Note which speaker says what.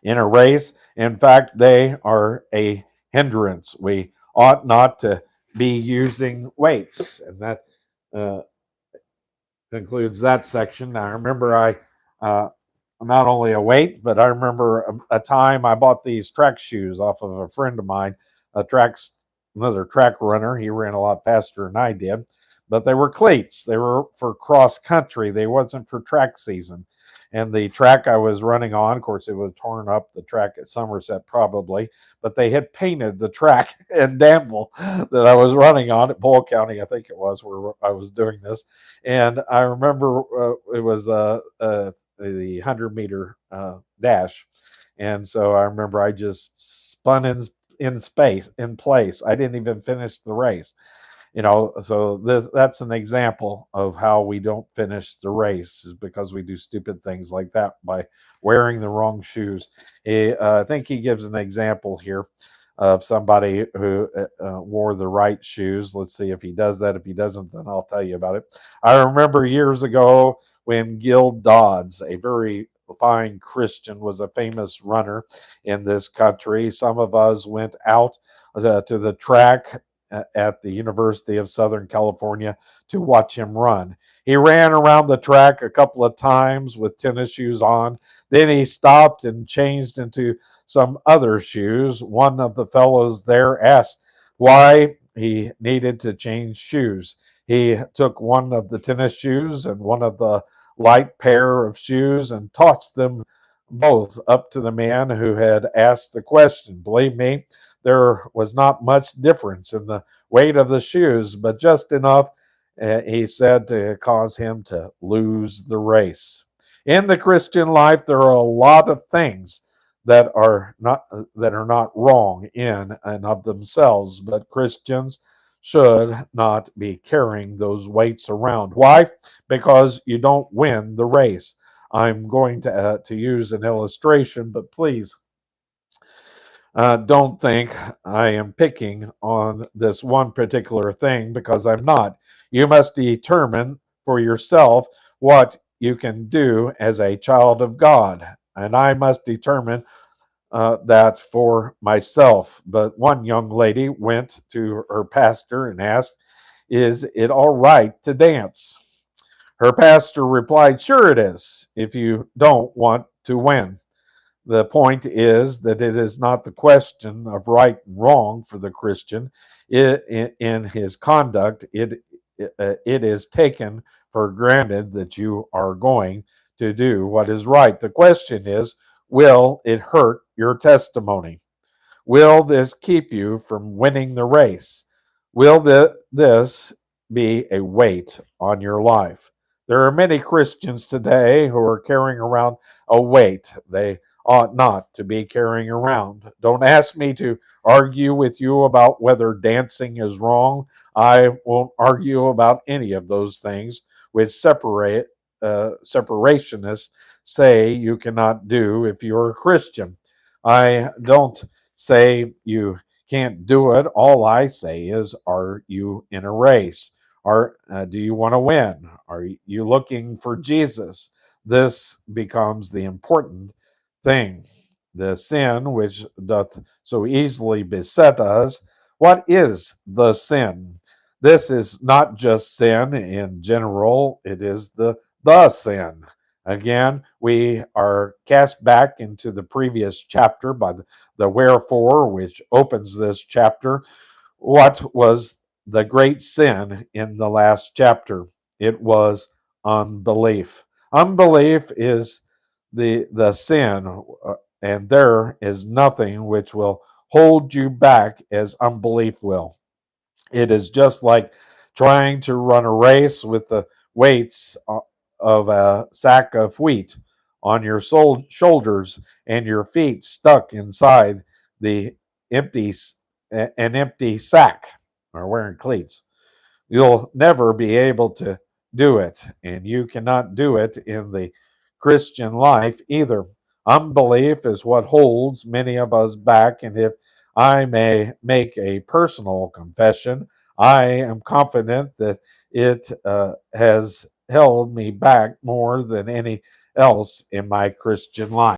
Speaker 1: in a race. In fact, they are a hindrance. We ought not to be using weights. And that uh, concludes that section. I remember uh, not only a weight, but I remember a time I bought these track shoes off of a friend of mine, a track another track runner. He ran a lot faster than I did, but they were cleats. They were for cross country. They wasn't for track season. And the track I was running on, of course, it was torn up the track at Somerset probably, but they had painted the track in Danville that I was running on at Bull County, I think it was, where I was doing this. And I remember it was the 100-meter dash, and so I remember I just spun in place. I didn't even finish the race. So that's an example of how we don't finish the race, is because we do stupid things like that by wearing the wrong shoes. I think he gives an example here of somebody who wore the right shoes. Let's see if he does that. If he doesn't, then I'll tell you about it. I remember years ago when Gil Dodds, a very fine Christian, was a famous runner in this country. Some of us went out to the track at the University of Southern California to watch him run. He ran around the track a couple of times with tennis shoes on. Then he stopped and changed into some other shoes. One of the fellows there asked why he needed to change shoes. He took one of the tennis shoes and one of the light pair of shoes and tossed them both up to the man who had asked the question. Believe me, there was not much difference in the weight of the shoes, but just enough, he said, to cause him to lose the race. In the Christian life, there are a lot of things that are not wrong in and of themselves, but Christians should not be carrying those weights around. Why? Because you don't win the race. I'm going to use an illustration, but please don't think I am picking on this one particular thing, because I'm not. You must determine for yourself what you can do as a child of God. And I must determine that for myself. But one young lady went to her pastor and asked, "Is it all right to dance?" Her pastor replied, "Sure it is, if you don't want to win." The point is that it is not the question of right and wrong for the Christian. In his conduct, it is taken for granted that you are going to do what is right. The question is, will it hurt your testimony? Will this keep you from winning the race? Will this be a weight on your life? There are many Christians today who are carrying around a weight they ought not to be carrying around. Don't ask me to argue with you about whether dancing is wrong. I won't argue about any of those things which separationists say you cannot do if you're a Christian. I don't say you can't do it. All I say is, are you in a race? Do you want to win? Are you looking for Jesus? This becomes the important thing. The sin which doth so easily beset us. What is the sin? This is not just sin in general, it is the sin. Again, we are cast back into the previous chapter by the wherefore, which opens this chapter. What was the great sin in the last chapter? It was unbelief. Unbelief is the sin, and there is nothing which will hold you back as unbelief will. It is just like trying to run a race with the weights of a sack of wheat on your shoulders and your feet stuck inside the empty an empty sack, or wearing cleats. You'll never be able to do it, and you cannot do it in the Christian life either. Unbelief is what holds many of us back, and if I may make a personal confession, I am confident that it has held me back more than any else in my Christian life.